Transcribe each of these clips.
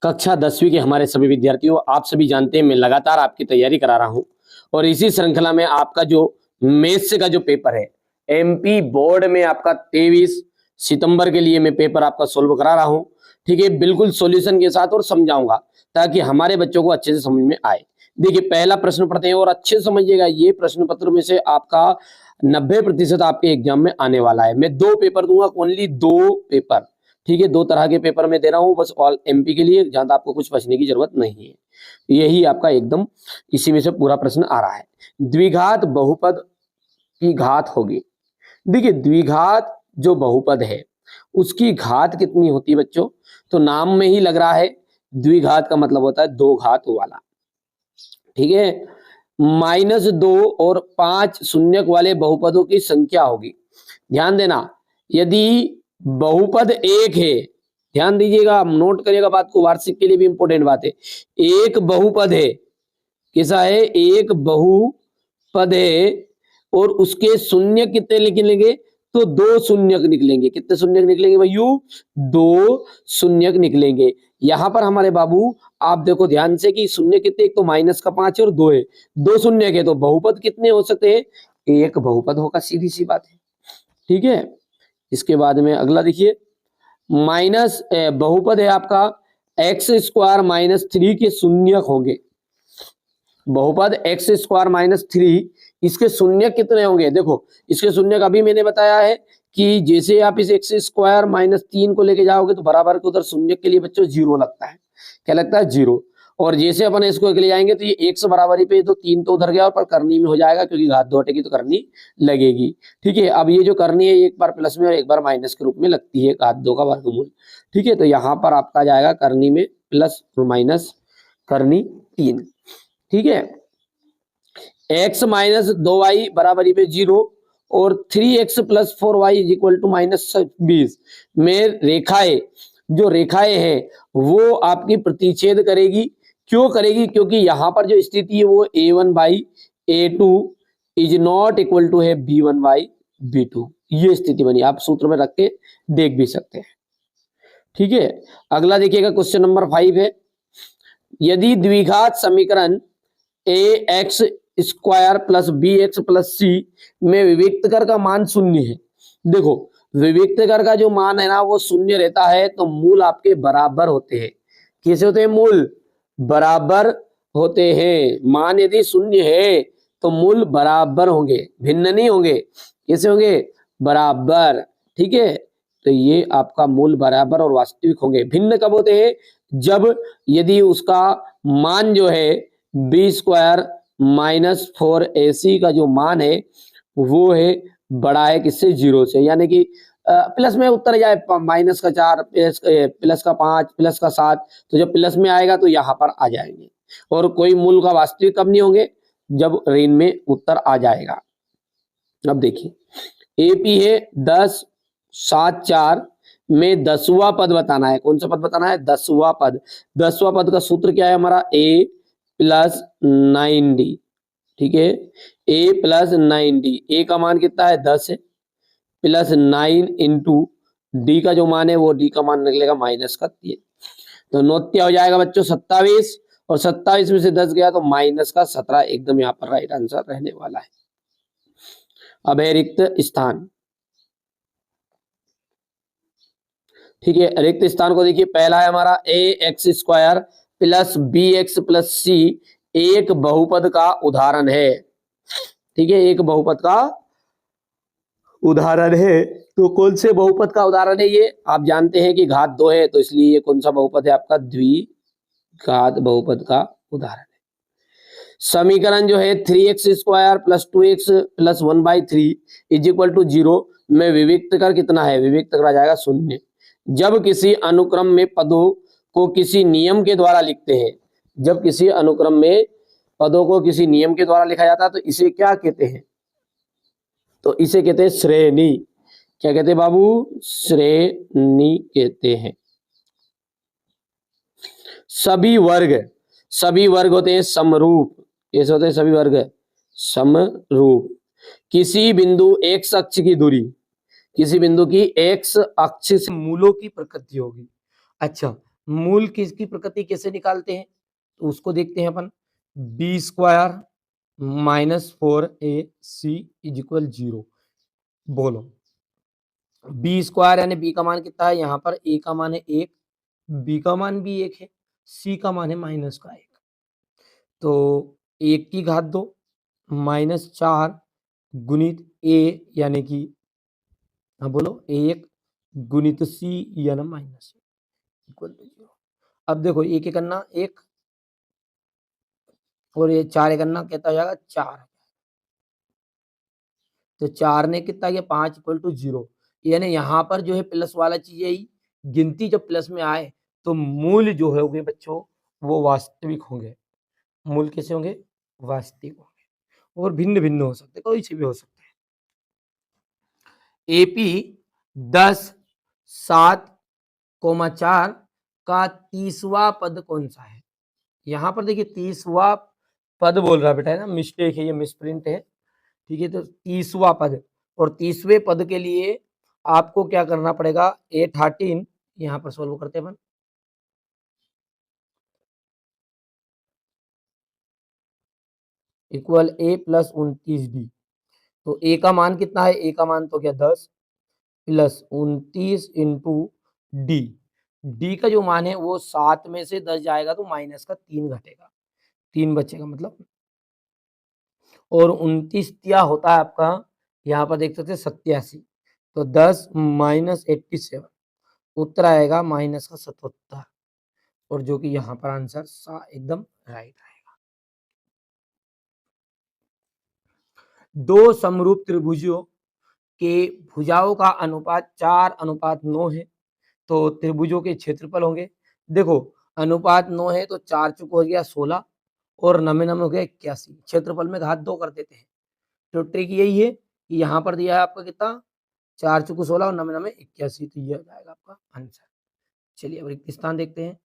कक्षा 10वीं के हमारे सभी विद्यार्थियों, आप सभी जानते हैं मैं लगातार आपकी तैयारी करा रहा हूं और इसी श्रृंखला में आपका जो मैथ्स का जो पेपर है एमपी बोर्ड में आपका 23 सितंबर के लिए मैं पेपर आपका सोल्व करा रहा हूं। ठीक है, बिल्कुल सॉल्यूशन के साथ और समझाऊंगा ताकि हमारे बच्चों को अच्छे से समझ में आए। देखिए, पहला प्रश्न पढ़ते हैं और अच्छे से समझिएगा, ये प्रश्न पत्र में से आपका 90% आपके एग्जाम में आने वाला है। मैं 2 पेपर दूंगा, ओनली 2 पेपर। ठीक है, 2 तरह के पेपर मैं दे रहा हूं बस ऑल एमपी के लिए, जहां आपको कुछ बचने की जरूरत नहीं है। यही आपका एकदम इसी में से पूरा प्रश्न आ रहा है। द्विघात बहुपद की घात होगी। देखिए, द्विघात जो बहुपद है उसकी घात कितनी होती है बच्चों? तो नाम में ही लग रहा है, द्विघात का मतलब होता है 2 घात वाला। ठीक है, -2 और 5 शून्यक वाले बहुपदों की संख्या होगी। ध्यान देना, यदि बहुपद एक है, ध्यान दीजिएगा, नोट करिएगा बात को, वार्षिक के लिए भी इंपॉर्टेंट बात है। एक बहुपद है, कैसा है? एक बहुपद है और उसके शून्य कितने निकलेंगे? तो 2 शून्यक निकलेंगे। कितने शून्यक निकलेंगे भैयू? 2 शून्यक निकलेंगे। यहां पर हमारे बाबू आप देखो ध्यान से कि शून्य कितने, एक तो -5 है और 2 है, 2 शून्यक है, तो बहुपद कितने हो सकते हैं? एक बहुपद होगा, सीधी सी बात है। ठीक है, इसके बाद में अगला देखिए, माइनस बहुपद है आपका x² - 3 के शून्यक होंगे। बहुपद x² - 3, इसके शून्य कितने होंगे? देखो, इसके शून्य अभी मैंने बताया है कि जैसे आप इस x² - 3 को लेके जाओगे तो बराबर के उधर शून्य के लिए बच्चों 0 लगता है। क्या लगता है? 0। और जैसे अपन इसको ले जाएंगे तो ये 1 से बराबरी पे, तो 3 तो उधर गया और पर करनी में हो जाएगा, क्योंकि घात 2 हटेगी तो करनी लगेगी। ठीक है, अब ये जो करनी है एक बार प्लस में और एक बार माइनस के रूप में लगती है, घात 2 का वर्गमूल। ठीक है, तो यहाँ पर आपका जाएगा करनी में प्लस और माइनस करनी 3। ठीक है, x - 2y बराबरी पे 0 और 3x + 4y इक्वल टू -20 में रेखाएं, जो रेखाएं हैं वो आपकी प्रतिच्छेद करेगी। क्यों करेगी? क्योंकि यहां पर जो स्थिति है वो a1/a2 is not equal to है b1/b2। ये स्थिति बनी, आप सूत्र में रख के देख भी सकते हैं। ठीक है, अगला देखिएगा, क्वेश्चन नंबर 5 है, यदि द्विघात समीकरण ax² + bx + c में विविक्तकर का मान 0 है। देखो, विविक्तकर का जो मान है ना वो 0 रहता है तो मूल आपके बराबर होते हैं। कैसे होते हैं? मूल बराबर होते हैं। मान यदि 0 है तो मूल बराबर होंगे, भिन्न नहीं होंगे। कैसे होंगे? बराबर। ठीक है, तो ये आपका मूल बराबर और वास्तविक होंगे। भिन्न कब होते हैं? जब यदि उसका मान जो है b² - 4ac का जो मान है वो है बड़ा है किससे? 0 से, यानी कि प्लस में उत्तर जाए -4 प्लस का 5 प्लस का 7, तो जब प्लस में आएगा तो यहाँ पर आ जाएंगे। और कोई मूल का वास्तविक कब नहीं होंगे? जब ऋण में उत्तर आ जाएगा। अब देखिए, एपी है 10 7 4 में 10वां पद बताना है। कौन सा पद बताना है? 10वां पद। 10वां पद का सूत्र क्या है हमारा? a + 9d। ठीक है, a + 9d, a का मान कितना है? 10 है, प्लस 9 इंटू डी का जो मान है वो डी का मान निकलेगा -3। तो नौत्या हो जाएगा बच्चों 27, और 27 में से 10 गया तो -17। एकदम यहाँ पर राइट आंसर रहने वाला है। अब है रिक्त स्थान। ठीक है, रिक्त स्थान को देखिए, पहला है हमारा ax² + bx + c एक बहुपद का उदाहरण है। ठीक है, एक बहुपद का उदाहरण है। तो कौन से बहुपद का उदाहरण है ये? आप जानते हैं कि घात 2 है, तो इसलिए ये कौन सा बहुपद है आपका? द्विघात बहुपद का उदाहरण है। समीकरण जो है 3x² + 2x + 1/3 is equal to 0 में विविक्तकर कितना है? विविक्तकर आ जाएगा 0। जब किसी अनुक्रम में पदों को किसी नियम के द्वारा लिखते हैं, जब किसी अनुक्रम में पदों को किसी नियम के द्वारा लिखा जाता है तो इसे क्या कहते हैं? तो इसे कहते हैं श्रेणी। क्या कहते हैं बाबू? श्रेणी कहते हैं। सभी वर्ग होते हैं समरूप। कैसे होते हैं सभी वर्ग? समरूप। किसी बिंदु x अक्ष की दूरी, किसी बिंदु की x अक्ष से मूलों की प्रकृति होगी। अच्छा, मूल किसकी प्रकृति कैसे निकालते हैं, तो उसको देखते हैं अपन। B square minus 4ac is equal 0। बोलो बी स्क्वायर यानी बी का मान कितना है, यहाँ पर ए का मान है 1, बी का मान भी 1 है, सी का मान है माइनस का 1। तो 1 की घात 2 माइनस 4 गुणित ए यानी कि, हाँ बोलो 1 गुणित सी यानी माइनस इक्वल टू 0। अब देखो एक करना 1 और ये 4 करना कितना हो जाएगा 4। तो 4 ने कितना किया 5 इक्वल टू 0। यानी यहाँ पर जो है प्लस वाला चीज है, गिनती जब प्लस में आए तो मूल जो है होंगे बच्चों वो वास्तविक होंगे। मूल कैसे होंगे, वास्तविक होंगे, और भिन्न भिन्न हो सकते, कोई से भी हो सकते हैं। एपी 10 7,4 का 30वां पद कौन सा है। यहाँ पर देखिए 30वां पद बोल रहा है बेटा, है ना, मिस्टेक है, ये मिसप्रिंट है, ठीक है। तो 30वां पद, और 30वें पद के लिए आपको क्या करना पड़ेगा, A13 यहाँ पर सोल्व करते हैं अपन। Equal A plus 29D। तो A का मान कितना है, A का मान तो क्या 10 प्लस 29 इंटू डी। डी का जो मान है वो 7 में से 10 जाएगा तो माइनस का 3 घटेगा, 3 बचेगा मतलब। और 29 क्या होता है आपका, यहाँ पर देख सकते हैं 87। तो 10 माइनस 87 उत्तर आएगा माइनस का 77, और जो कि यहाँ पर आंसर एकदम राइट आएगा। दो समरूप त्रिभुजों के भुजाओं का अनुपात 4:9 है, तो त्रिभुजों के क्षेत्रफल होंगे। देखो अनुपात 9 है तो 4 चुक हो गया 16 और 9 हो गया 81, क्षेत्रफल में घात 2 कर देते हैं। तो ट्रिक यही है कि यहाँ पर दिया है आपका कितना 4 चुक 16 और 9 81, तो ये हो जाएगा आपका आंसर। चलिए अब रिक्त स्थान देखते हैं।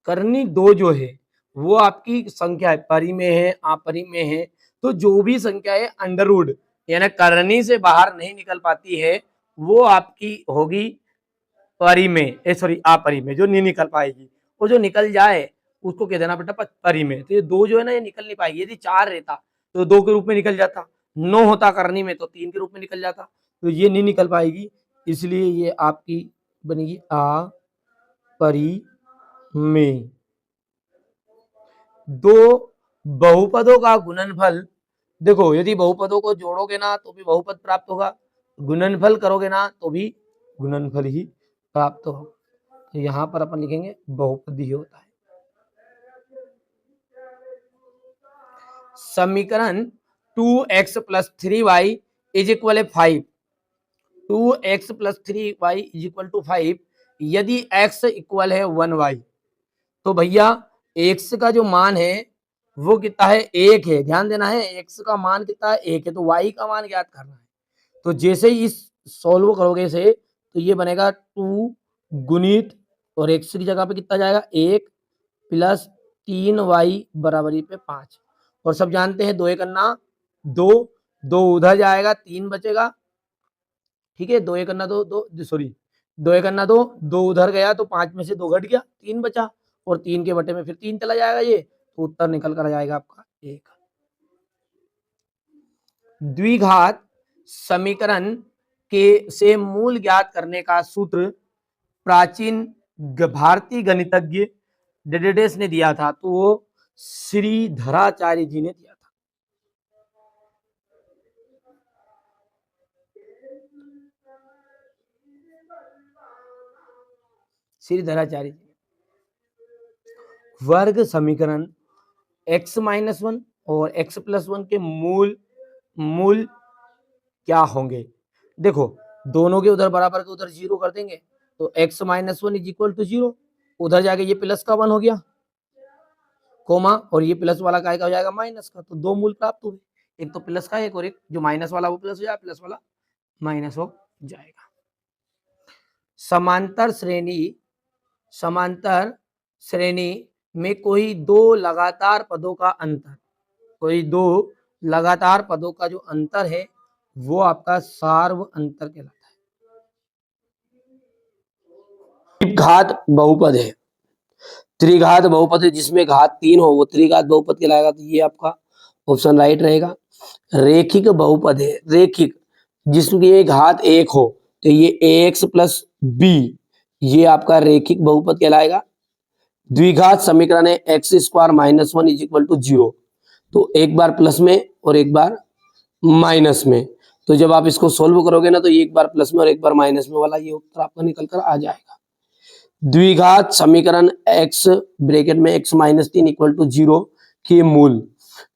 करनी 2 जो है वो आपकी संख्या है, परिमेय है अपरिमेय है, तो जो भी संख्या है अंडर रूट यानी करनी से बाहर नहीं निकल पाती है वो आपकी होगी परिमेय, सॉरी अपरिमेय, जो नहीं निकल पाएगी। और जो निकल जाए उसको कह देना बेटा परिमेय। तो ये 2 जो है ना ये निकल नहीं पाएगी। यदि 4 रहता तो 2 के रूप में निकल जाता, 9 होता करनी में तो 3 के रूप में निकल जाता, तो ये नहीं निकल पाएगी, इसलिए ये आपकी बनेगी अपरिमेय। 2 बहुपदों का गुणनफल, देखो यदि बहुपदों को जोड़ोगे ना तो भी बहुपद प्राप्त होगा, गुणनफल करोगे ना तो भी गुणनफल ही प्राप्त होगा। तो यहाँ पर अपन लिखेंगे बहुपद ही होता है। समीकरण 2x plus 3y is equal 5, 2x plus 3y is equal to 5 यदि x इक्वल है 1y, तो भैया x का जो मान है वो कितना है 1 है। ध्यान देना है x का मान कितना है 1 है, तो y का मान ज्ञात करना है। तो जैसे ही इस सॉल्व करोगे इसे तो ये बनेगा 2 गुणित और x की जगह पे कितना जाएगा 1 प्लस 3y बराबरी पे 5, और सब जानते हैं 2 एक करना 2, 2 उधर जाएगा 3 बचेगा, ठीक है। 2 एक करना 2, 2 सॉरी 2 एक करना 2, 2 उधर गया तो 5 में से 2 घट गया 3 बचा, और 3 के बटे में फिर 3 चला जाएगा, ये तो उत्तर निकल कर आ जाएगा आपका 1। द्विघात समीकरण के से मूल ज्ञात करने का सूत्र प्राचीन भारतीय गणितज्ञ डेडेडेस ने दिया था, तो वो श्रीधराचार्य जी ने दिया था। श्रीधराचार्य जी। वर्ग समीकरण x-1 और x+1 के मूल क्या होंगे। देखो दोनों के उधर बराबर के उधर 0 कर देंगे तो x-1 इज इक्वल टू 0, उधर जाके ये प्लस का 1 हो गया कोमा, और ये प्लस वाला काय का हो जाएगा माइनस का, तो 2 मूल प्राप्त हुए, एक तो प्लस का एक और एक जो माइनस वाला वो प्लस हो जाएगा, प्लस वाला माइनस हो जाएगा। समांतर श्रेणी में कोई 2 लगातार पदों का अंतर, कोई 2 लगातार पदों का जो अंतर है वो आपका सार्व अंतर कहलाता है। घात बहुपद है, त्रिघात बहुपद है जिसमें घात 3 हो वो त्रिघात बहुपद कहलाएगा। तो ये आपका ऑप्शन राइट रहेगा। रेखिक बहुपद है, रेखिक जिसकी ये घात 1 हो तो ये ax प्लस बी, ये आपका रेखिक बहुपद कहलाएगा। द्विघात समीकरण है x square minus 1 is equal to 0, तो एक बार प्लस में और एक बार माइनस में, तो जब आप इसको सोल्व करोगे ना तो एक बार प्लस में और एक बार माइनस में वाला ये उत्तर आपका निकल कर आ जाएगा। द्विघात समीकरण x ब्रैकेट में x माइनस 3 इक्वल टू 0 के मूल,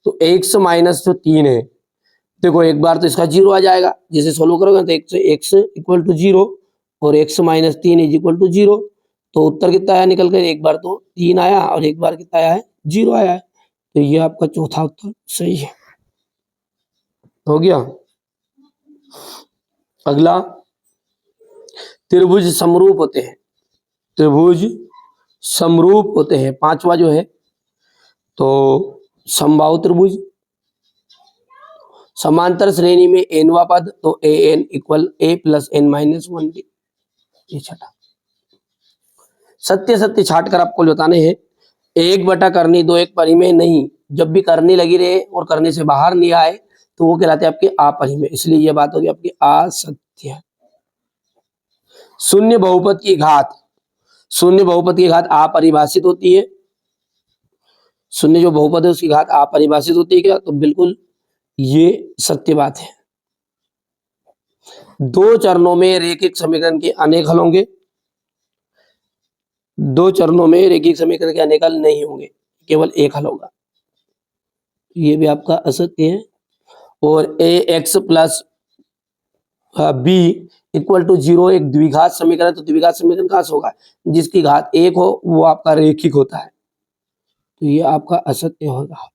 तो x माइनस जो 3 है, देखो एक बार तो इसका 0 आ जाएगा, जैसे सोल्व करोगे तो x इक्वल टू 0 और x minus 3 is equal to 0, तो उत्तर कितना आया निकल कर, एक बार तो 3 आया और एक बार कितना आया है 0 आया है। तो ये आपका चौथा उत्तर सही है, हो गया। अगला, त्रिभुज समरूप होते हैं, त्रिभुज समरूप होते हैं, पांचवा जो है तो समबाहु त्रिभुज, समांतर श्रेणी में एनवा पद, तो A N equal A plus N minus 1 D, ये छठा। सत्य सत्य छाट कर आपको बताने हैं, 1/करनी 2 एक परिमेय नहीं, जब भी करनी लगी रहे और करने से बाहर नहीं आए तो वो कहलाते हैं आपके अपरिमेय, इसलिए ये बात होगी आपकी असत्य। शून्य बहुपद की घात, शून्य बहुपद की घात अपरिभाषित होती है, शून्य जो बहुपद है उसकी घात अपरिभाषित होती है क्या, तो बिल्कुल ये सत्य बात है। दो चरणों में रेखिक समीकरण के अनेक हल होंगे, दो चरणों में रेखिक समीकरण के अनेक हल नहीं होंगे, केवल एक हल होगा, ये भी आपका असत्य है। और A X plus B equal to 0 एक द्विघात समीकरण, तो द्विघात समीकरण कहां से होगा, जिसकी घात 1 हो वो आपका रेखिक होता है, तो ये आपका असत्य होगा।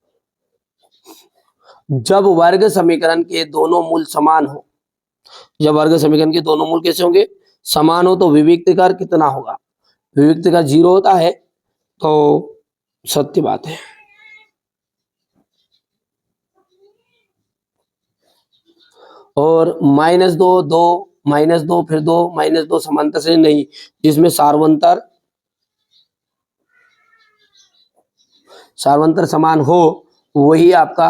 जब वर्ग समीकरण के दोनों मूल समान हो, जब वर्ग समीकरण के दोनों मूल कैसे होंगे, समान हो, तो विविक्त कर कितना होगा, विविक्त कर 0 होता है, तो सत्य बात है। और -2 2 -2 फिर 2 -2 समांतर श्रेणी नहीं, जिसमें सार्वंतर समान हो वही आपका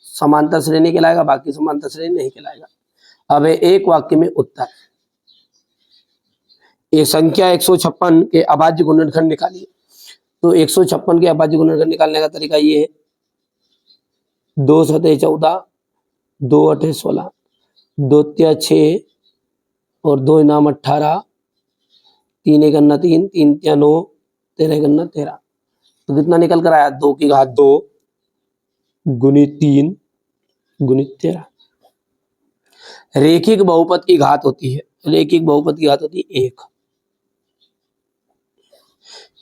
समांतर श्रेणी कहलाएगा, बाकी समांतर श्रेणी नहीं कहलाएगा। अब एक वाक्य में उत्तर, ये संख्या 156 के अभाज्य गुणनखंड निकालिए, तो 156 के अभाज्य गुणनखंड निकालने का तरीका ये है, 2 7 14 2 8 16 2 3 6 और 2 इनाम 18 3 1 3 3 3 9 13 1 13, तो कितना निकल कर आया, 2 की घात 2 गुणित 3 गुणित 13। रेखिक बहुपद की घात होती है, रेखिक बहुपद की घात होती है 1।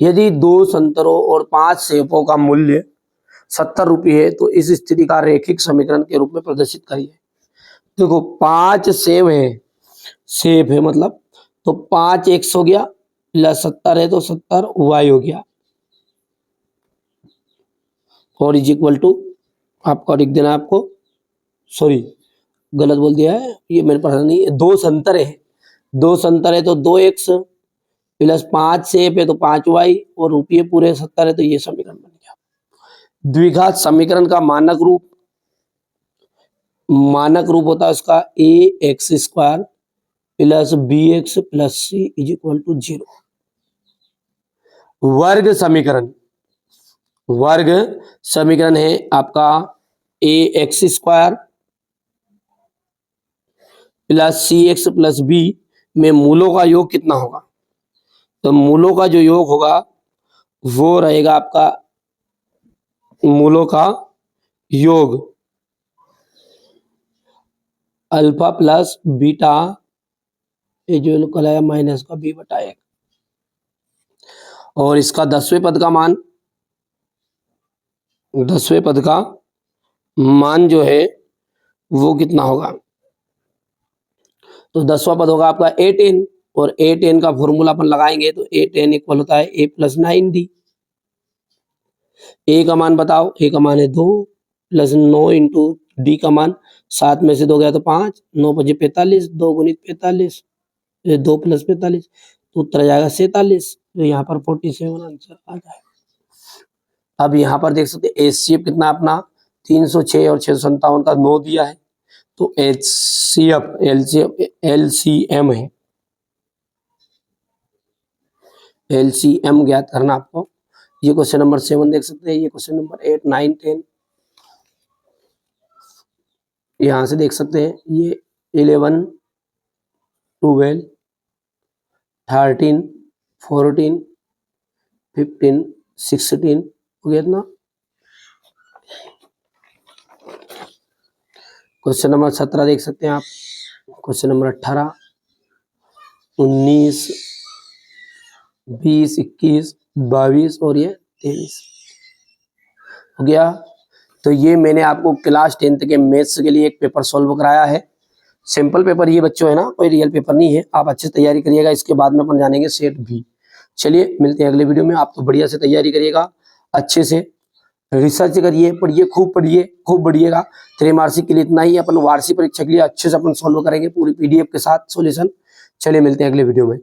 यदि 2 संतरों और 5 सेबों का मूल्य 70 रुपये है तो इस स्थिति का रेखिक समीकरण के रूप में प्रदर्शित करिए। देखो 5 सेब है, सेब है मतलब, तो 5 x हो गया प्लस 70 है तो 70 y हो गया, और इज इक्वल टू आपको लिख देना, आपको सॉरी गलत बोल दिया है, ये मेरे पास नहीं है, 2 संतर है, 2 संतर है तो 2x प्लस 5 सेब है तो 5y और रुपये पूरे 70 है, तो ये समीकरण बन गया। द्विघात समीकरण का मानक रूप होता है उसका ax² plus bx plus c is equal to 0। वर्ग समीकरण है आपका ax² plus cx plus b में मूलों का योग कितना होगा, तो मूलों का जो योग होगा वो रहेगा आपका, मूलों का योग अल्फा प्लस बीटा, ये जो निकल आया माइनस का b/1, और इसका 10वें पद का मान, 10वें पद का मान जो है वो कितना होगा, तो 10वां पद होगा आपका a10, और a10 का फॉर्मूला अपन लगाएंगे तो a10 इक्वल होता है a प्लस 9d। a का मान बताओ, a का मान है 2 प्लस 9 इंटू d का मान 7 में से 2 गया तो 5, 9 5 45, 2 गुणित 45, 2 प्लस 45, तो उत्तर आ जाएगा 47, तो यहाँ पर 47 आंसर आ जाएगा। अब यहाँ पर देख सकते हैं एचसीएफ कितना अपना 306 और 657 का 9 दिया है, तो एचसीएफ एलसीएम है, एलसीएम ज्ञात करना आपको। ये क्वेश्चन नंबर 7 देख सकते हैं, ये क्वेश्चन नंबर 8, 9, 10 यहाँ से देख सकते हैं, ये 11, 12, 13, 14, 15, 16 हो गया इतना। क्वेश्चन नंबर 17 देख सकते हैं आप, क्वेश्चन नंबर 18, 19, 20, 21, 22 और ये 23 हो गया। तो ये मैंने आपको क्लास 10th के मैथ्स के लिए एक पेपर सॉल्व कराया है। सिंपल पेपर ये बच्चों है ना, कोई रियल पेपर नहीं है। आप अच्छे से तैयारी करिएगा, इसके बाद में अपन जानेंगे सेट भी। चलिए मिलते हैं अगले वीडियो में। आप तो बढ़िया से तैयारी करिएगा, अच्छे से रिसर्च करिए, पढ़िए, खूब पढ़िए, खूब बढ़िएगा। त्रैमासिक के लिए इतना ही, अपन वार्षिक परीक्षा के लिए अच्छे से अपन सॉल्व करेंगे पूरी PDF के साथ सॉल्यूशन। चलिए मिलते हैं अगले वीडियो में।